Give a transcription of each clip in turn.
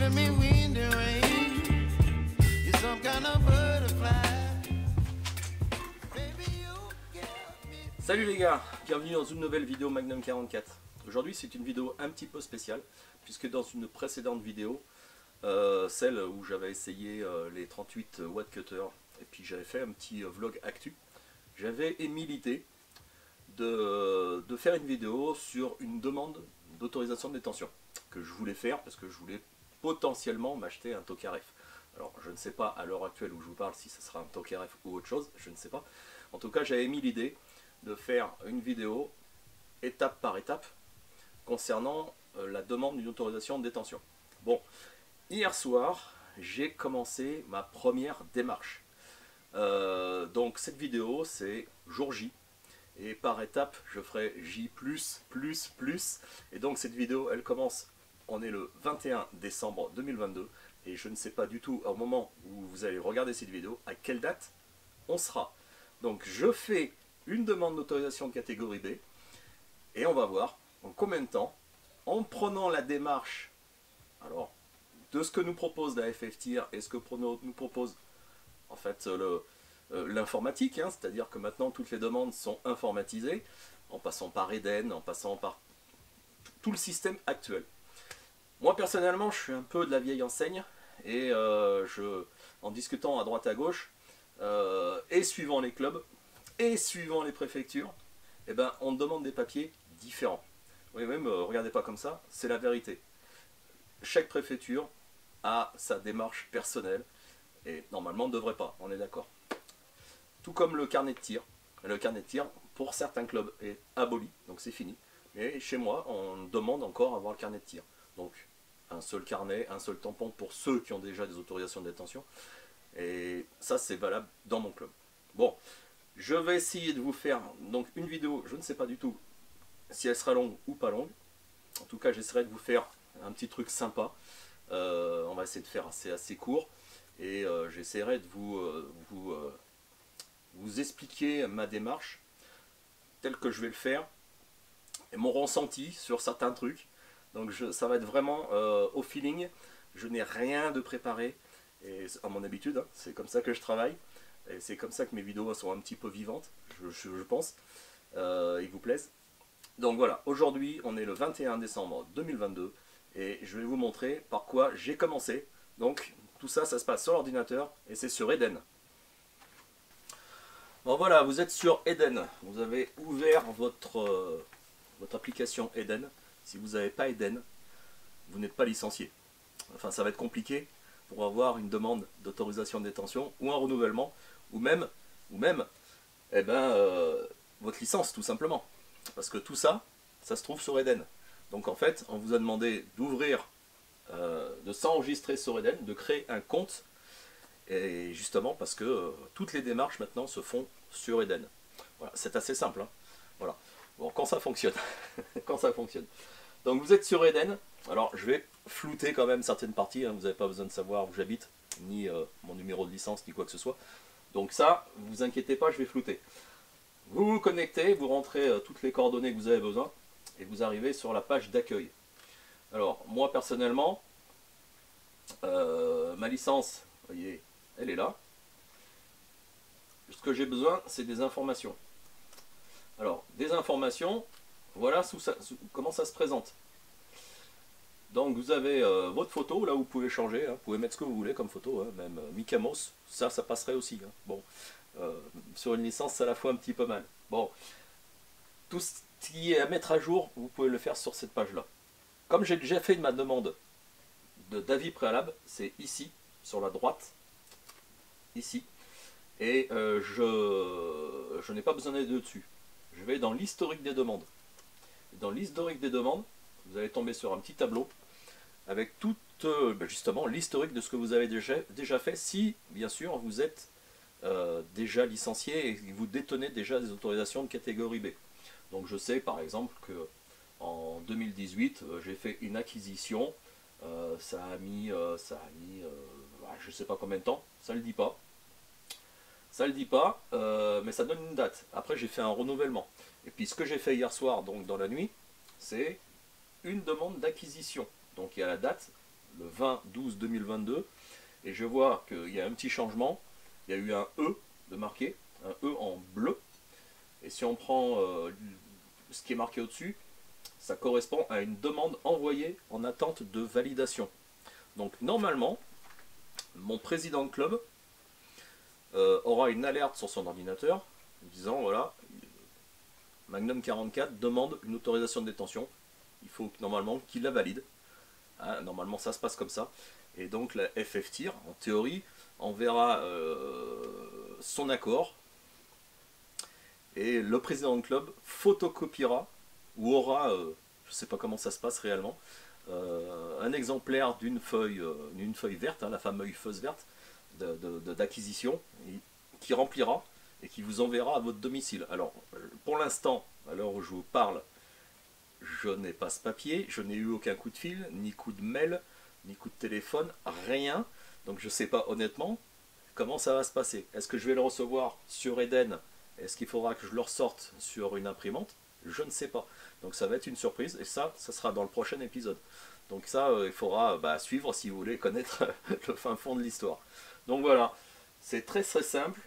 giving me wind and rain. You're some kind of butterfly. Baby, you give me. Salut les gars, bienvenue dans une nouvelle vidéo Magnum 44. Aujourd'hui c'est une vidéo un petit peu spéciale, puisque dans une précédente vidéo, celle où j'avais essayé les 38 watt cutter, et puis j'avais fait un petit vlog actu, j'avais émis l'idée de faire une vidéo sur une demande d'autorisation de détention que je voulais faire parce que je voulais potentiellement m'acheter un Tokarev. Alors je ne sais pas à l'heure actuelle où je vous parle si ce sera un Tokarev ou autre chose, je ne sais pas. En tout cas j'avais émis l'idée de faire une vidéo étape par étape concernant la demande d'une autorisation de détention. Bon, hier soir j'ai commencé ma première démarche. Donc cette vidéo c'est jour J. Et par étape, je ferai J++++. Et donc cette vidéo, elle commence, on est le 21 décembre 2022. Et je ne sais pas du tout, au moment où vous allez regarder cette vidéo, à quelle date on sera. Donc je fais une demande d'autorisation de catégorie B. Et on va voir en combien de temps, en prenant la démarche, alors, de ce que nous propose la FFTIR et ce que nous propose, en fait, l'informatique, hein, c'est-à-dire que maintenant toutes les demandes sont informatisées, en passant par Eden, en passant par tout le système actuel. Moi personnellement je suis un peu de la vieille enseigne, et en discutant à droite à gauche, et suivant les clubs, et suivant les préfectures, eh ben, on demande des papiers différents. Oui, même, regardez pas comme ça, c'est la vérité. Chaque préfecture a sa démarche personnelle, et normalement ne devrait pas, on est d'accord. Tout comme le carnet de tir. Le carnet de tir, pour certains clubs, est aboli, donc c'est fini. Mais chez moi, on demande encore à avoir le carnet de tir. Donc, un seul carnet, un seul tampon pour ceux qui ont déjà des autorisations de détention. Et ça, c'est valable dans mon club. Bon, je vais essayer de vous faire donc une vidéo, je ne sais pas du tout si elle sera longue ou pas longue. En tout cas, j'essaierai de vous faire un petit truc sympa. On va essayer de faire assez court. Et j'essaierai de vous expliquer ma démarche telle que je vais le faire et mon ressenti sur certains trucs. Donc ça va être vraiment au feeling. Je n'ai rien de préparé, et à mon habitude, hein, c'est comme ça que je travaille, et c'est comme ça que mes vidéos sont un petit peu vivantes, je pense, ils vous plaisent. Donc voilà, aujourd'hui on est le 21 décembre 2022 et je vais vous montrer par quoi j'ai commencé. Donc tout ça, ça se passe sur l'ordinateur et c'est sur Eden. Bon voilà, vous êtes sur Eden, vous avez ouvert votre application Eden. Si vous n'avez pas Eden, vous n'êtes pas licencié. Enfin, ça va être compliqué pour avoir une demande d'autorisation de détention ou un renouvellement, ou même eh ben, votre licence tout simplement. Parce que tout ça, ça se trouve sur Eden. Donc en fait, on vous a demandé d'ouvrir, de s'enregistrer sur Eden, de créer un compte. Et justement parce que toutes les démarches maintenant se font sur Eden. Voilà, c'est assez simple, hein. Voilà. Bon, quand ça fonctionne. Quand ça fonctionne. Donc vous êtes sur Eden. Alors je vais flouter quand même certaines parties, hein. Vous n'avez pas besoin de savoir où j'habite, ni mon numéro de licence, ni quoi que ce soit. Donc ça, vous inquiétez pas, je vais flouter. Vous vous connectez, vous rentrez toutes les coordonnées que vous avez besoin, et vous arrivez sur la page d'accueil. Alors moi personnellement, ma licence, vous voyez, elle est là. Ce que j'ai besoin, c'est des informations. Alors, des informations, voilà comment ça se présente. Donc, vous avez votre photo, là vous pouvez changer, hein, vous pouvez mettre ce que vous voulez comme photo, hein, même Mickey Mouse, ça passerait aussi. Hein. Bon, sur une licence, ça la fout un petit peu mal. Bon, tout ce qui est à mettre à jour, vous pouvez le faire sur cette page-là. Comme j'ai déjà fait ma demande d'avis préalable, c'est ici, sur la droite, ici, et je n'ai pas besoin d'aller dessus. Je vais dans l'historique des demandes. Dans l'historique des demandes, vous allez tomber sur un petit tableau avec tout justement l'historique de ce que vous avez déjà fait, si bien sûr vous êtes déjà licencié et que vous détenez déjà des autorisations de catégorie B. Donc je sais par exemple que en 2018 j'ai fait une acquisition, ça a mis je ne sais pas combien de temps, ça ne le dit pas. Ça ne le dit pas, mais ça donne une date. Après j'ai fait un renouvellement. Et puis ce que j'ai fait hier soir, donc dans la nuit, c'est une demande d'acquisition. Donc il y a la date le 20-12-2022, et je vois qu'il y a un petit changement. Il y a eu un E de marqué, un E en bleu. Et si on prend ce qui est marqué au-dessus, ça correspond à une demande envoyée en attente de validation. Donc normalement, mon président de club aura une alerte sur son ordinateur disant voilà, Magnum 44 demande une autorisation de détention. Il faut normalement qu'il la valide. Hein, normalement ça se passe comme ça. Et donc la FF-TIR, en théorie, enverra son accord. Et le président de club photocopiera ou aura, je ne sais pas comment ça se passe réellement, un exemplaire d'une feuille verte, hein, la fameuse feuille verte d'acquisition, qui remplira et qui vous enverra à votre domicile. Alors, pour l'instant, à l'heure où je vous parle, je n'ai pas ce papier, je n'ai eu aucun coup de fil, ni coup de mail, ni coup de téléphone, rien. Donc je ne sais pas honnêtement comment ça va se passer. Est-ce que je vais le recevoir sur Eden? Est-ce qu'il faudra que je le ressorte sur une imprimante? Je ne sais pas. Donc ça va être une surprise et ça sera dans le prochain épisode. Donc ça, il faudra suivre si vous voulez connaître le fin fond de l'histoire. Donc voilà, c'est très très simple,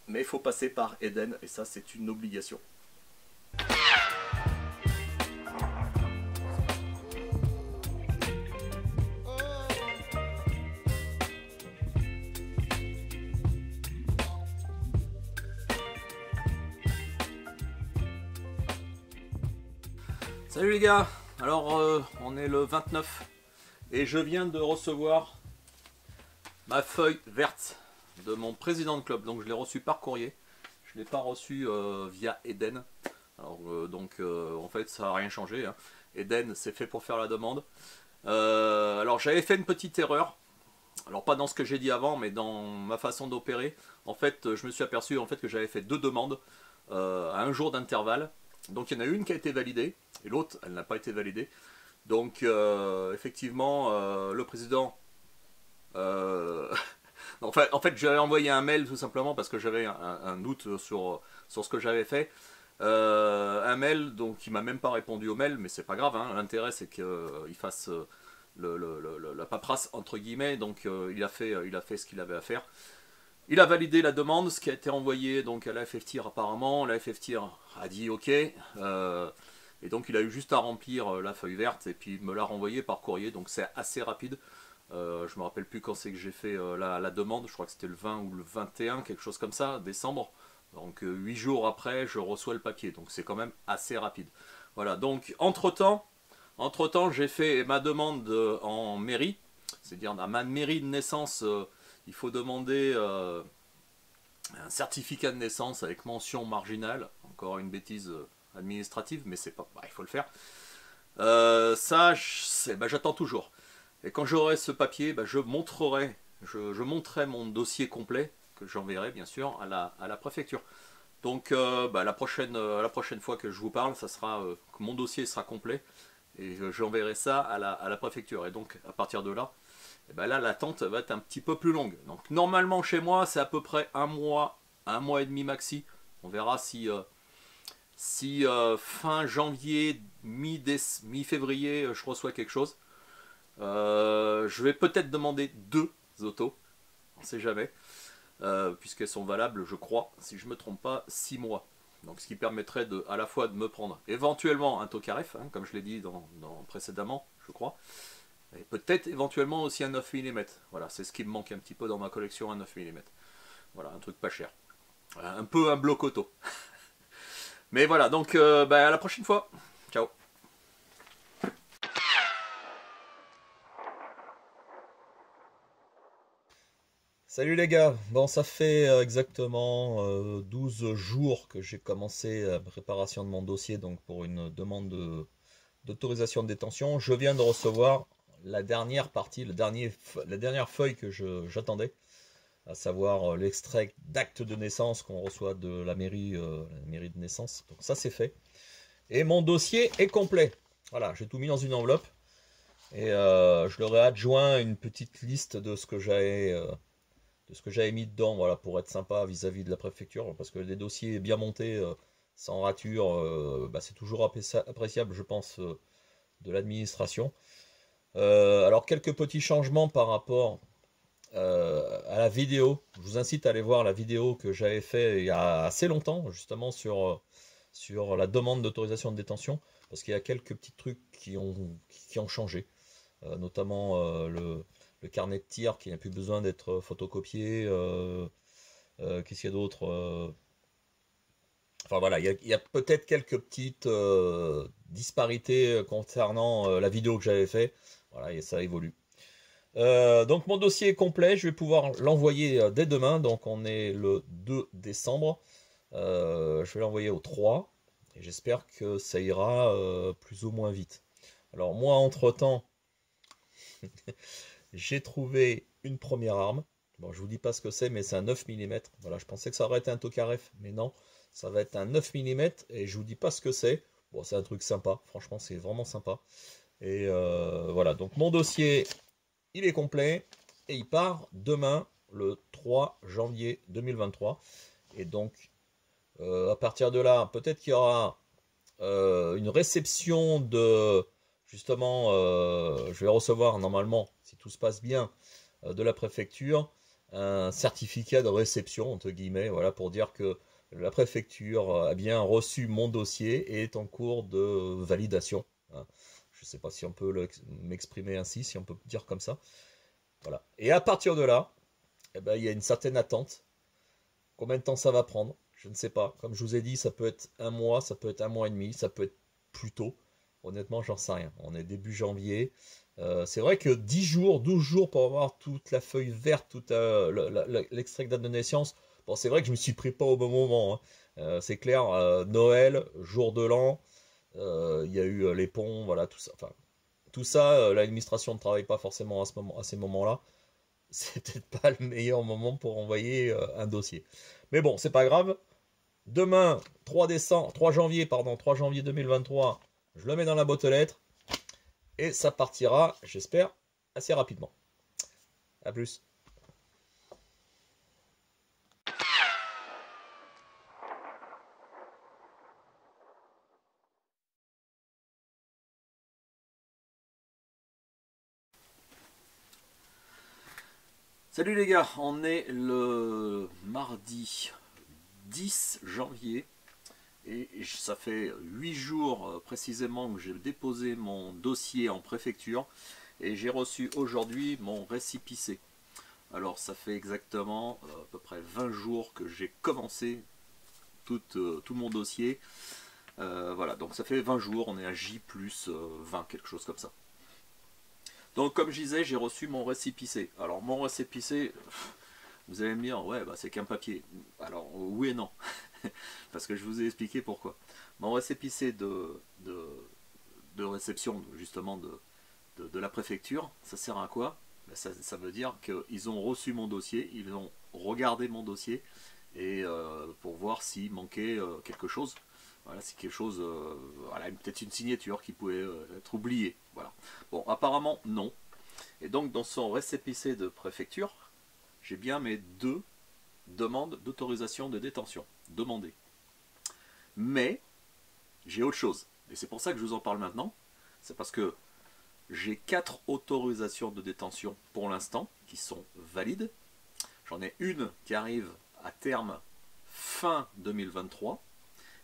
mais il faut passer par Eden et ça c'est une obligation. Salut les gars, alors on est le 29 et je viens de recevoir ma feuille verte de mon président de club. Donc je l'ai reçu par courrier, je ne l'ai pas reçu via Eden. Alors en fait ça n'a rien changé, hein. Eden c'est fait pour faire la demande. Alors j'avais fait une petite erreur, alors pas dans ce que j'ai dit avant mais dans ma façon d'opérer. En fait je me suis aperçu en fait, que j'avais fait deux demandes à un jour d'intervalle. Donc il y en a une qui a été validée et l'autre elle n'a pas été validée. Donc effectivement le président en fait j'avais envoyé un mail tout simplement parce que j'avais un doute sur ce que j'avais fait. Un mail donc il m'a même pas répondu au mail, mais c'est pas grave, hein. L'intérêt c'est qu'il fasse la paperasse entre guillemets. Donc il a fait ce qu'il avait à faire. Il a validé la demande, ce qui a été envoyé donc à la FF-TIR apparemment. La FF-TIR a dit ok, et donc il a eu juste à remplir la feuille verte et puis me l'a renvoyé par courrier, donc c'est assez rapide. Je me rappelle plus quand c'est que j'ai fait la demande, je crois que c'était le 20 ou le 21, quelque chose comme ça, décembre. Donc 8 jours après, je reçois le papier, donc c'est quand même assez rapide. Voilà, donc entre-temps, j'ai fait ma demande en mairie, c'est-à-dire à ma mairie de naissance. Il faut demander un certificat de naissance avec mention marginale, encore une bêtise administrative, mais c'est pas, il faut le faire. Ça, j'attends toujours. Et quand j'aurai ce papier, je montrerai mon dossier complet, que j'enverrai bien sûr à la préfecture. Donc la prochaine fois que je vous parle, ça sera que mon dossier sera complet, et j'enverrai ça à la préfecture. Et donc à partir de là, et là l'attente va être un petit peu plus longue. Donc normalement chez moi c'est à peu près un mois et demi maxi. On verra si fin janvier, mi-février je reçois quelque chose. Je vais peut-être demander 2 autos, on ne sait jamais, puisqu'elles sont valables, je crois, si je ne me trompe pas, 6 mois. Donc ce qui permettrait à la fois de me prendre éventuellement un Tokarev, hein, comme je l'ai dit précédemment, je crois. Et peut-être éventuellement aussi un 9 mm. Voilà, c'est ce qui me manque un petit peu dans ma collection, un 9 mm. Voilà, un truc pas cher. Un peu un bloc auto. Mais voilà, donc à la prochaine fois. Ciao. Salut les gars, bon ça fait exactement 12 jours que j'ai commencé la préparation de mon dossier donc pour une demande d'autorisation de détention. Je viens de recevoir la dernière partie, la dernière feuille que j'attendais, à savoir l'extrait d'acte de naissance qu'on reçoit de la mairie de naissance. Donc ça c'est fait. Et mon dossier est complet. Voilà, j'ai tout mis dans une enveloppe et je leur ai adjoint une petite liste de ce que j'avais mis dedans, voilà, pour être sympa vis-à-vis de la préfecture, parce que des dossiers bien montés, sans rature, c'est toujours appréciable, je pense, de l'administration. Alors quelques petits changements par rapport à la vidéo. Je vous incite à aller voir la vidéo que j'avais fait il y a assez longtemps, justement sur la demande d'autorisation de détention, parce qu'il y a quelques petits trucs qui ont changé, notamment le carnet de tir qui n'a plus besoin d'être photocopié. Qu'est-ce qu'il y a d'autre Enfin voilà, il y a peut-être quelques petites disparités concernant la vidéo que j'avais fait. Voilà, et ça évolue. Donc mon dossier est complet, je vais pouvoir l'envoyer dès demain, donc on est le 2 décembre. Je vais l'envoyer au 3 et j'espère que ça ira plus ou moins vite. Alors moi entre-temps, j'ai trouvé une première arme. Bon, je vous dis pas ce que c'est, mais c'est un 9 mm. Voilà, je pensais que ça aurait été un Tokarev, mais non, ça va être un 9 mm et je vous dis pas ce que c'est. Bon, c'est un truc sympa, franchement, c'est vraiment sympa. Et voilà, donc mon dossier, il est complet et il part demain, le 3 janvier 2023. Et donc, à partir de là, peut-être qu'il y aura une réception de, justement, je vais recevoir normalement, si tout se passe bien, de la préfecture, un certificat de réception, entre guillemets, voilà, pour dire que la préfecture a bien reçu mon dossier et est en cours de validation. Hein. Je ne sais pas si on peut m'exprimer ainsi, si on peut dire comme ça. Voilà. Et à partir de là, eh ben, il y a une certaine attente. Combien de temps ça va prendre? Je ne sais pas. Comme je vous ai dit, ça peut être un mois, ça peut être un mois et demi, ça peut être plus tôt. Honnêtement, j'en sais rien. On est début janvier. C'est vrai que 10 jours, 12 jours pour avoir toute la feuille verte, tout l'extrait de date de naissance, bon, c'est vrai que je me suis pris pas au bon moment. Hein. C'est clair, Noël, jour de l'an, il y a eu les ponts, voilà, tout ça. Enfin, tout ça, l'administration ne travaille pas forcément à ces moments-là. C'est peut-être pas le meilleur moment pour envoyer un dossier. Mais bon, c'est pas grave. Demain, 3 janvier, 2023, je le mets dans la boîte aux lettres et ça partira, j'espère, assez rapidement. A plus. Salut les gars, on est le mardi 10 janvier et ça fait 8 jours précisément que j'ai déposé mon dossier en préfecture et j'ai reçu aujourd'hui mon récépissé. Alors ça fait exactement à peu près 20 jours que j'ai commencé tout mon dossier. Voilà, donc ça fait 20 jours, on est à J plus 20, quelque chose comme ça. Donc comme je disais, j'ai reçu mon récépissé. Alors mon récépissé, vous allez me dire, ouais, bah, c'est qu'un papier. Alors oui et non, parce que je vous ai expliqué pourquoi. Mon récépissé de réception, justement, de la préfecture, ça sert à quoi? Ben, ça veut dire qu'ils ont reçu mon dossier, ils ont regardé mon dossier, et pour voir s'il manquait quelque chose. Voilà, c'est quelque chose, voilà, peut-être une signature qui pouvait être oubliée. Voilà. Bon, apparemment non. Et donc dans son récépissé de préfecture, j'ai bien mes 2 demandes d'autorisation de détention demandées. Mais j'ai autre chose. Et c'est pour ça que je vous en parle maintenant. C'est parce que j'ai 4 autorisations de détention pour l'instant qui sont valides. J'en ai une qui arrive à terme fin 2023.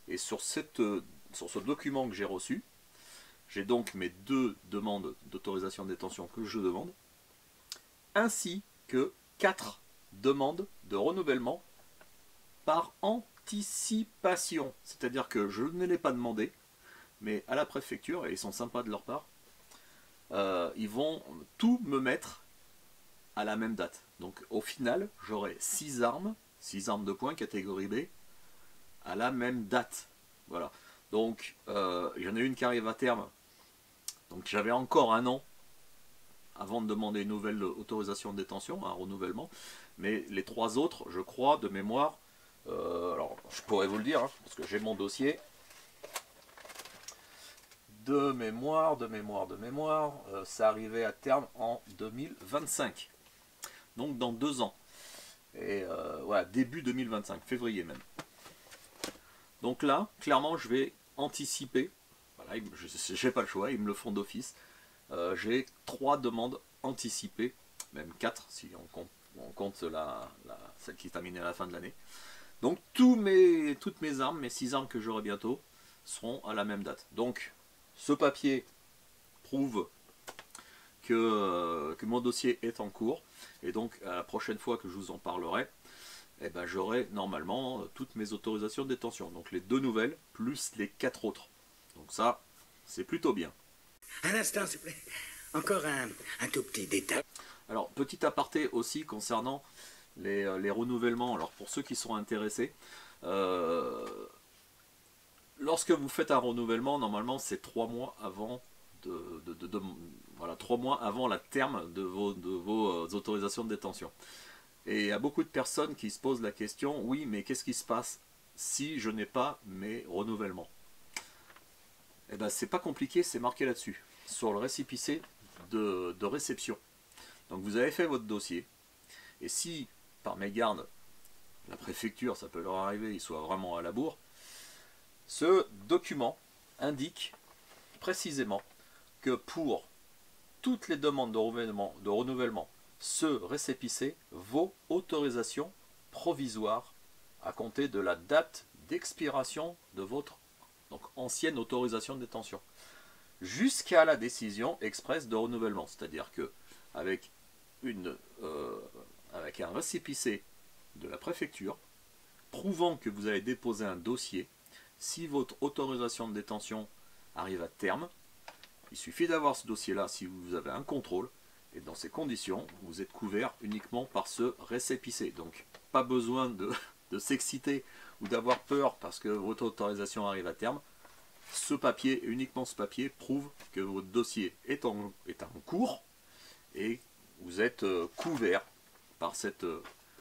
Et sur ce document que j'ai reçu, j'ai donc mes 2 demandes d'autorisation de détention que je demande, ainsi que 4 demandes de renouvellement par anticipation. C'est-à-dire que je ne l'ai pas demandé, mais à la préfecture, et ils sont sympas de leur part, ils vont tout me mettre à la même date. Donc au final, j'aurai 6 armes de poing catégorie B, à la même date. Voilà. Donc, il y en a une qui arrive à terme. Donc, j'avais encore un an avant de demander une nouvelle autorisation de détention, un renouvellement. Mais les 3 autres, je crois, de mémoire, alors je pourrais vous le dire, hein, parce que j'ai mon dossier. De mémoire, ça arrivait à terme en 2025. Donc, dans 2 ans. Et voilà, début 2025, février même. Donc là, clairement, je vais anticiper. Voilà, je n'ai pas le choix, ils me le font d'office. j'ai 3 demandes anticipées, même 4 si on compte celle qui est terminée à la fin de l'année. Donc toutes mes armes, mes 6 armes que j'aurai bientôt, seront à la même date. Donc ce papier prouve que mon dossier est en cours, et donc à la prochaine fois que je vous en parlerai, eh ben, j'aurai normalement toutes mes autorisations de détention. Donc les 2 nouvelles, plus les 4 autres. Donc ça, c'est plutôt bien. Un instant, s'il vous plaît. Encore un tout petit détail. Alors, petit aparté aussi concernant les renouvellements. Alors, pour ceux qui sont intéressés, lorsque vous faites un renouvellement, normalement, c'est 3 mois avant voilà, 3 mois avant la terme de vos autorisations de détention. Et il y a beaucoup de personnes qui se posent la question, oui, mais qu'est-ce qui se passe si je n'ai pas mes renouvellements? Eh bien, c'est pas compliqué, c'est marqué là-dessus, sur le récépissé de réception. Donc vous avez fait votre dossier, et si par mégarde, la préfecture, ça peut leur arriver, ils soient vraiment à la bourre, ce document indique précisément que pour toutes les demandes de renouvellement, ce récépissé vaut autorisation provisoire à compter de la date d'expiration de votre ancienne autorisation de détention, jusqu'à la décision expresse de renouvellement. C'est-à-dire que avec un récépissé de la préfecture prouvant que vous avez déposé un dossier, si votre autorisation de détention arrive à terme, il suffit d'avoir ce dossier-là si vous avez un contrôle, et dans ces conditions, vous êtes couvert uniquement par ce récépissé. Donc, pas besoin de s'exciter ou d'avoir peur parce que votre autorisation arrive à terme. Ce papier, uniquement ce papier, prouve que votre dossier est en cours et vous êtes couvert par cette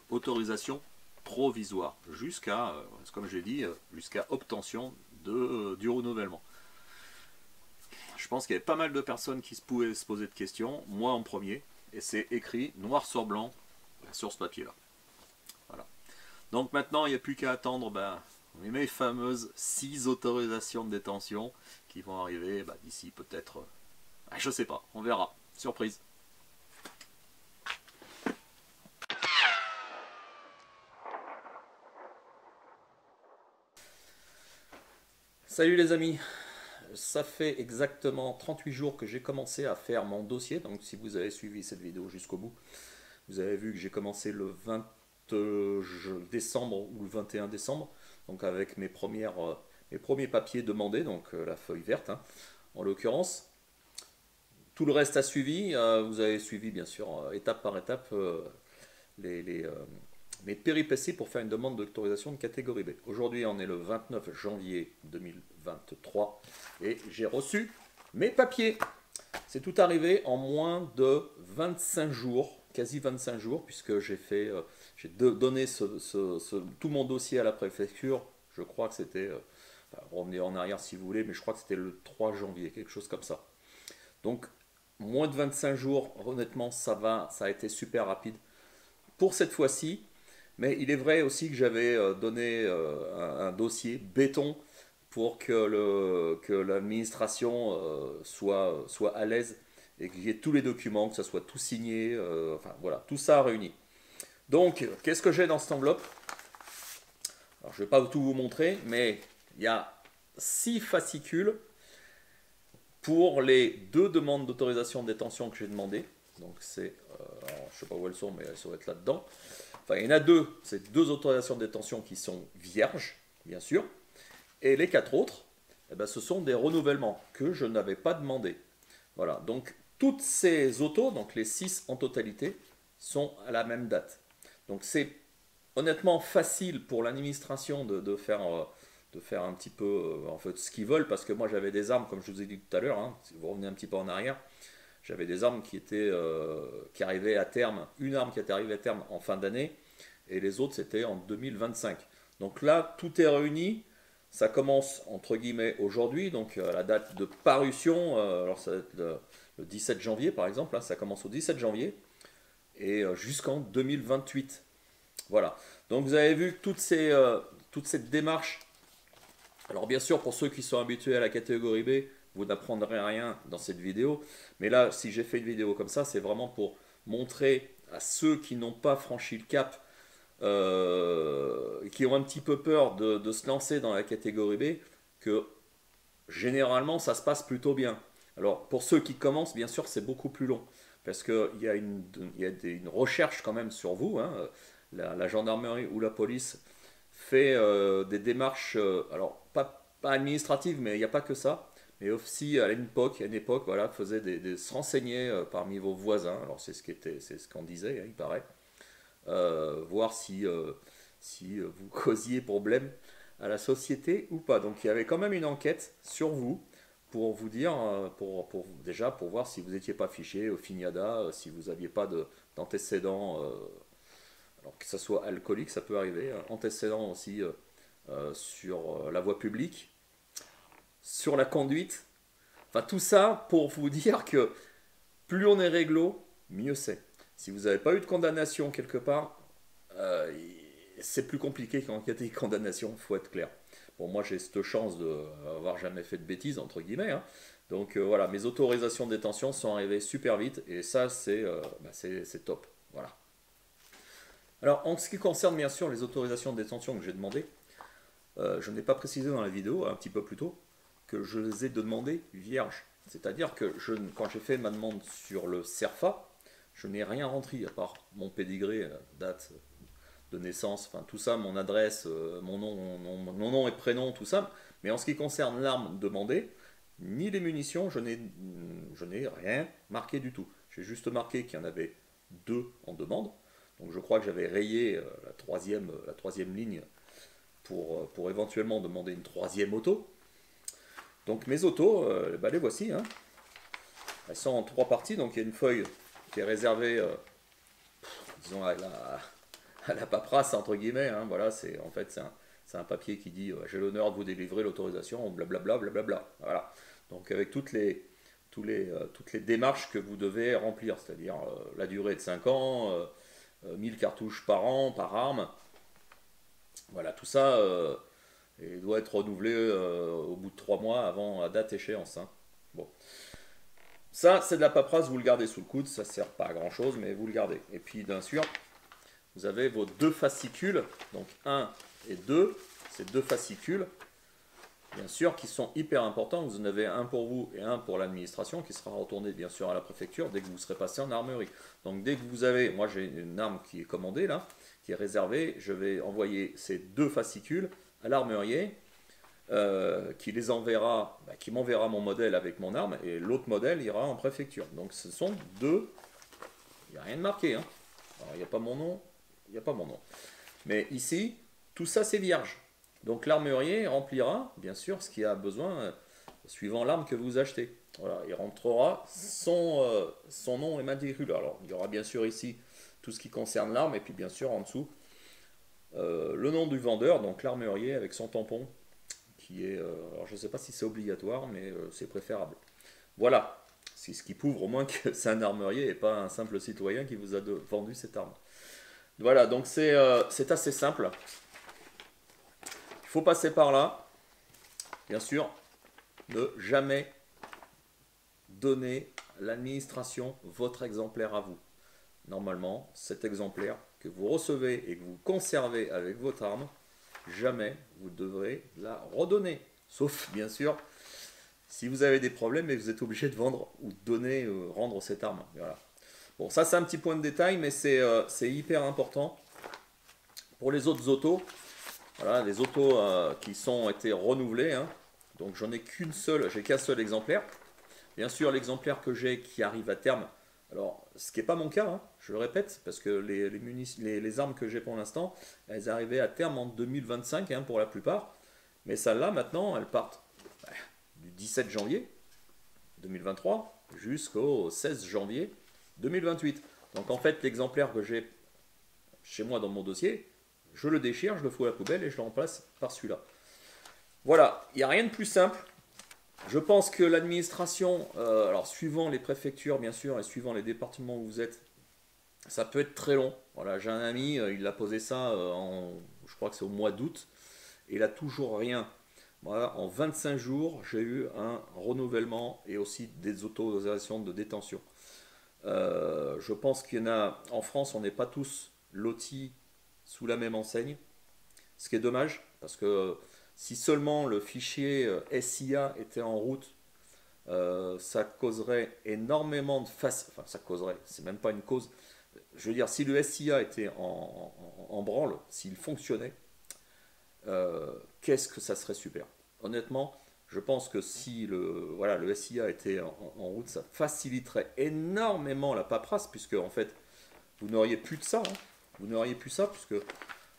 autorisation provisoire jusqu'à, comme j'ai dit, jusqu'à obtention du renouvellement. Je pense qu'il y avait pas mal de personnes qui pouvaient se poser de questions, moi en premier, et c'est écrit noir sur blanc sur ce papier-là. Voilà. Donc maintenant, il n'y a plus qu'à attendre mes fameuses 6 autorisations de détention qui vont arriver d'ici peut-être, je sais pas, on verra. Surprise. Salut les amis, ça fait exactement 38 jours que j'ai commencé à faire mon dossier, donc si vous avez suivi cette vidéo jusqu'au bout, vous avez vu que j'ai commencé le 20 décembre ou le 21 décembre, donc avec mes premiers papiers demandés, donc la feuille verte en l'occurrence. Tout le reste a suivi, vous avez suivi bien sûr étape par étape mes péripéties pour faire une demande d'autorisation de catégorie B. Aujourd'hui, on est le 29 janvier 2023 et j'ai reçu mes papiers. C'est tout arrivé en moins de 25 jours, quasi 25 jours, puisque j'ai donné tout mon dossier à la préfecture. Je crois que c'était, revenez en arrière si vous voulez, mais je crois que c'était le 3 janvier, quelque chose comme ça. Donc, moins de 25 jours, honnêtement, ça a été super rapide pour cette fois-ci. Mais il est vrai aussi que j'avais donné un dossier béton pour que l'administration soit à l'aise et qu'il y ait tous les documents, que ça soit tout signé, enfin voilà, tout ça réuni. Donc, qu'est-ce que j'ai dans cette enveloppe? Alors, je ne vais pas tout vous montrer, mais il y a 6 fascicules pour les 2 demandes d'autorisation de détention que j'ai demandées. Donc, c'est, je ne sais pas où elles sont, mais elles doivent être là-dedans. Enfin, il y en a 2, c'est 2 autorisations de détention qui sont vierges, bien sûr. Et les 4 autres, ce sont des renouvellements que je n'avais pas demandé. Voilà, donc toutes ces autos, donc les 6 en totalité, sont à la même date. Donc c'est honnêtement facile pour l'administration de faire un petit peu en fait, ce qu'ils veulent, parce que moi j'avais des armes, comme je vous ai dit tout à l'heure, si vous revenez un petit peu en arrière, j'avais des armes qui arrivaient à terme, une arme qui était arrivée à terme en fin d'année, et les autres c'était en 2025. Donc là, tout est réuni, ça commence entre guillemets aujourd'hui, donc la date de parution, alors ça va être le 17 janvier par exemple, ça commence au 17 janvier, et jusqu'en 2028. Voilà, donc vous avez vu toute cette démarche. Alors bien sûr, pour ceux qui sont habitués à la catégorie B, vous n'apprendrez rien dans cette vidéo. Mais là, si j'ai fait une vidéo comme ça, c'est vraiment pour montrer à ceux qui n'ont pas franchi le cap, qui ont un petit peu peur de se lancer dans la catégorie B, que généralement ça se passe plutôt bien. Alors pour ceux qui commencent, bien sûr c'est beaucoup plus long, parce qu'il y a une recherche quand même sur vous, hein. La gendarmerie ou la police fait des démarches, alors pas administratives, mais il n'y a pas que ça, mais aussi à une époque voilà, faisait se renseigner parmi vos voisins, alors c'est ce qu'on disait, hein, il paraît, voir si vous causiez problème à la société ou pas. Donc il y avait quand même une enquête sur vous pour vous dire, déjà pour voir si vous n'étiez pas fiché au FINIADA, si vous n'aviez pas d'antécédents, alors que ce soit alcoolique, ça peut arriver, antécédents aussi sur la voie publique, sur la conduite, enfin tout ça pour vous dire que plus on est réglo, mieux c'est. Si vous n'avez pas eu de condamnation quelque part, c'est plus compliqué quand il y a des condamnations, il faut être clair. Bon, moi j'ai cette chance d'avoir jamais fait de bêtises, entre guillemets, hein. Donc voilà, mes autorisations de détention sont arrivées super vite, et ça c'est top. Voilà. Alors en ce qui concerne bien sûr les autorisations de détention que j'ai demandées, je n'ai pas précisé dans la vidéo, un petit peu plus tôt, que je les ai demandées vierges. C'est-à-dire que quand j'ai fait ma demande sur le CERFA, je n'ai rien rentré à part mon pédigré, date de naissance, enfin tout ça, mon adresse, mon nom et prénom, tout ça. Mais en ce qui concerne l'arme demandée, ni les munitions, je n'ai rien marqué du tout. J'ai juste marqué qu'il y en avait 2 en demande. Donc je crois que j'avais rayé la troisième ligne pour éventuellement demander une 3e auto. Donc mes autos, les voici, hein. Elles sont en 3 parties, donc il y a une feuille qui est réservée, disons, à la paperasse, entre guillemets, hein. Voilà, c'est un papier qui dit j'ai l'honneur de vous délivrer l'autorisation, blablabla, blablabla. Voilà. Donc avec toutes les démarches que vous devez remplir, c'est-à-dire la durée de 5 ans, 1000 cartouches par an, par arme. Voilà, tout ça doit être renouvelé au bout de 3 mois avant la date échéance, hein. Bon. Ça, c'est de la paperasse, vous le gardez sous le coude, ça ne sert pas à grand chose, mais vous le gardez. Et puis, bien sûr, vous avez vos 2 fascicules, donc 1 et 2, ces 2 fascicules, bien sûr, qui sont hyper importants. Vous en avez un pour vous et un pour l'administration, qui sera retourné, bien sûr, à la préfecture dès que vous serez passé en armerie. Donc, dès que vous avez, moi j'ai une arme qui est commandée, là, qui est réservée, je vais envoyer ces 2 fascicules à l'armurier, qui les enverra, qui m'enverra mon modèle avec mon arme, et l'autre modèle ira en préfecture. Donc ce sont 2, il n'y a rien de marqué, hein. Alors il n'y a pas mon nom, mais ici, tout ça c'est vierge. Donc l'armurier remplira, bien sûr, ce qu'il a besoin, suivant l'arme que vous achetez. Voilà, il rentrera son nom et matricule. Alors il y aura bien sûr ici tout ce qui concerne l'arme, et puis bien sûr en dessous, le nom du vendeur, donc l'armurier avec son tampon, qui est, alors je ne sais pas si c'est obligatoire, mais c'est préférable. Voilà, c'est ce qui prouve au moins que c'est un armurier et pas un simple citoyen qui vous a vendu cette arme. Voilà, donc c'est assez simple. Il faut passer par là. Bien sûr, ne jamais donner à l'administration votre exemplaire à vous. Normalement, cet exemplaire que vous recevez et que vous conservez avec votre arme, jamais vous devrez la redonner. Sauf, bien sûr, si vous avez des problèmes et vous êtes obligé de vendre ou de donner, rendre cette arme. Voilà. Bon, ça c'est un petit point de détail, mais c'est hyper important. Pour les autres autos, voilà, les autos qui ont été renouvelées, hein, donc j'en ai qu'un seul exemplaire. Bien sûr, l'exemplaire que j'ai qui arrive à terme, alors ce qui n'est pas mon cas, hein, je le répète, parce que les armes que j'ai pour l'instant, elles arrivaient à terme en 2025, hein, pour la plupart. Mais celles-là, maintenant, elles partent du 17 janvier 2023 jusqu'au 16 janvier 2028. Donc en fait, l'exemplaire que j'ai chez moi dans mon dossier, je le déchire, je le fous à la poubelle et je le remplace par celui-là. Voilà, il n'y a rien de plus simple. Je pense que l'administration, alors suivant les préfectures bien sûr et suivant les départements où vous êtes, ça peut être très long. Voilà, j'ai un ami, il a posé ça je crois que c'est au mois d'août, et il a toujours rien. Voilà, en 25 jours, j'ai eu un renouvellement et aussi des autorisations de détention. Je pense qu'il y en a, en France, on n'est pas tous lotis sous la même enseigne, ce qui est dommage, parce que si seulement le fichier SIA était en route, ça causerait énormément de enfin ça causerait, c'est même pas une cause. Je veux dire, si le SIA était en branle, s'il fonctionnait, qu'est-ce que ça serait super. Honnêtement, je pense que si voilà, le SIA était en route, ça faciliterait énormément la paperasse, puisque en fait, vous n'auriez plus de ça. Hein. Vous n'auriez plus ça, puisque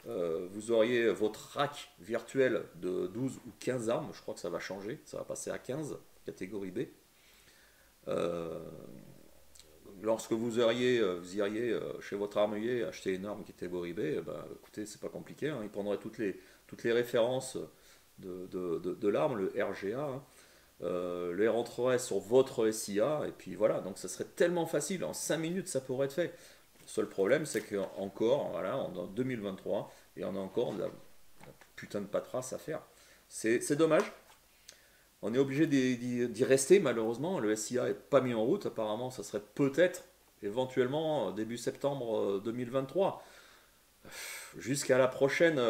vous auriez votre rack virtuel de 12 ou 15 armes. Je crois que ça va changer, ça va passer à 15, catégorie B. Lorsque vous iriez chez votre armurier acheter une arme catégorie B, écoutez, c'est pas compliqué. Hein. Il prendrait toutes les références de l'arme, le RGA, hein, les rentrerait sur votre SIA, et puis voilà, donc ça serait tellement facile, en 5 minutes ça pourrait être fait. Le seul problème, c'est qu'encore, voilà, on est en 2023, et on a encore de la putain de paperasse à faire. C'est dommage. On est obligé d'y rester, malheureusement. Le SIA n'est pas mis en route. Apparemment, ça serait peut-être, éventuellement, début septembre 2023. Jusqu'à la prochaine,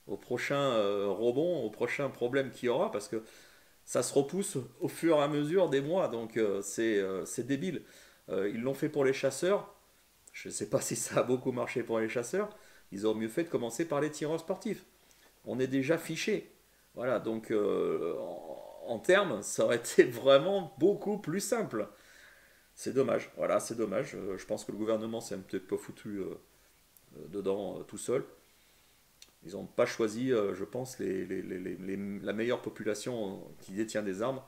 au prochain rebond, au prochain problème qu'il y aura, parce que ça se repousse au fur et à mesure des mois. Donc, c'est débile. Ils l'ont fait pour les chasseurs. Je ne sais pas si ça a beaucoup marché pour les chasseurs. Ils auraient mieux fait de commencer par les tireurs sportifs. On est déjà fichés. Voilà, donc en termes, ça aurait été vraiment beaucoup plus simple. C'est dommage, voilà, c'est dommage. Je pense que le gouvernement s'est un petit peu foutu dedans tout seul. Ils n'ont pas choisi, je pense, la meilleure population qui détient des armes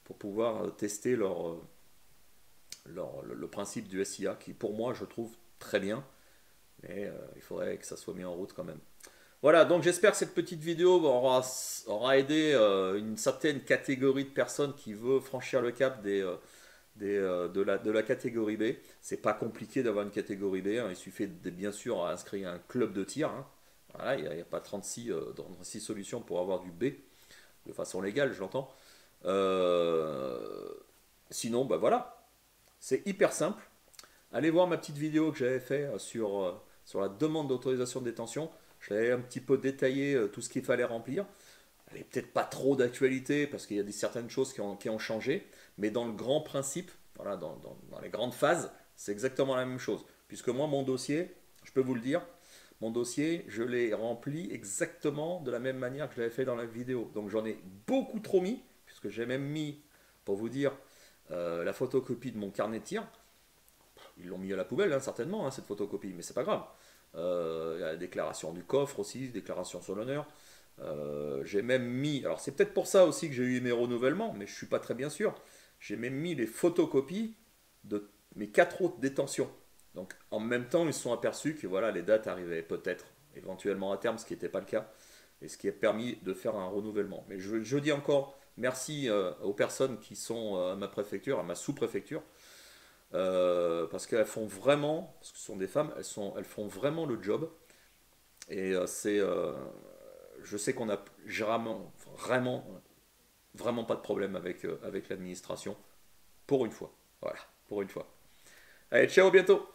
pour pouvoir tester le principe du SIA, qui pour moi, je trouve très bien. Mais il faudrait que ça soit mis en route quand même. Voilà, donc j'espère que cette petite vidéo aura aidé une certaine catégorie de personnes qui veut franchir le cap de la catégorie B. C'est pas compliqué d'avoir une catégorie B, hein. Il suffit bien sûr d'inscrire un club de tir. Hein. Voilà, il n'y a pas 36 solutions pour avoir du B, de façon légale, je l'entends. Sinon, bah voilà, c'est hyper simple. Allez voir ma petite vidéo que j'avais fait sur la demande d'autorisation de détention. Je l'avais un petit peu détaillé tout ce qu'il fallait remplir. Elle n'est peut-être pas trop d'actualité parce qu'il y a certaines choses qui ont changé, mais dans le grand principe, voilà, dans les grandes phases, c'est exactement la même chose. Puisque moi, mon dossier, je peux vous le dire, mon dossier, je l'ai rempli exactement de la même manière que je l'avais fait dans la vidéo. Donc j'en ai beaucoup trop mis, puisque j'ai même mis, pour vous dire, la photocopie de mon carnet de tir. Ils l'ont mis à la poubelle, hein, certainement, hein, cette photocopie, mais c'est pas grave. Il y a la déclaration du coffre aussi, déclaration sur l'honneur. J'ai même mis, alors c'est peut-être pour ça aussi que j'ai eu mes renouvellements, mais je suis pas très bien sûr. J'ai même mis les photocopies de mes 4 autres détentions. Donc en même temps, ils se sont aperçus que voilà, les dates arrivaient peut-être éventuellement à terme, ce qui n'était pas le cas, et ce qui a permis de faire un renouvellement. Mais je dis encore merci aux personnes qui sont à ma préfecture, à ma sous-préfecture. Parce qu'elles font vraiment, parce que ce sont des femmes, elles font vraiment le job. Et je sais qu'on a vraiment pas de problème avec l'administration. Pour une fois. Voilà, pour une fois. Allez, ciao, à bientôt!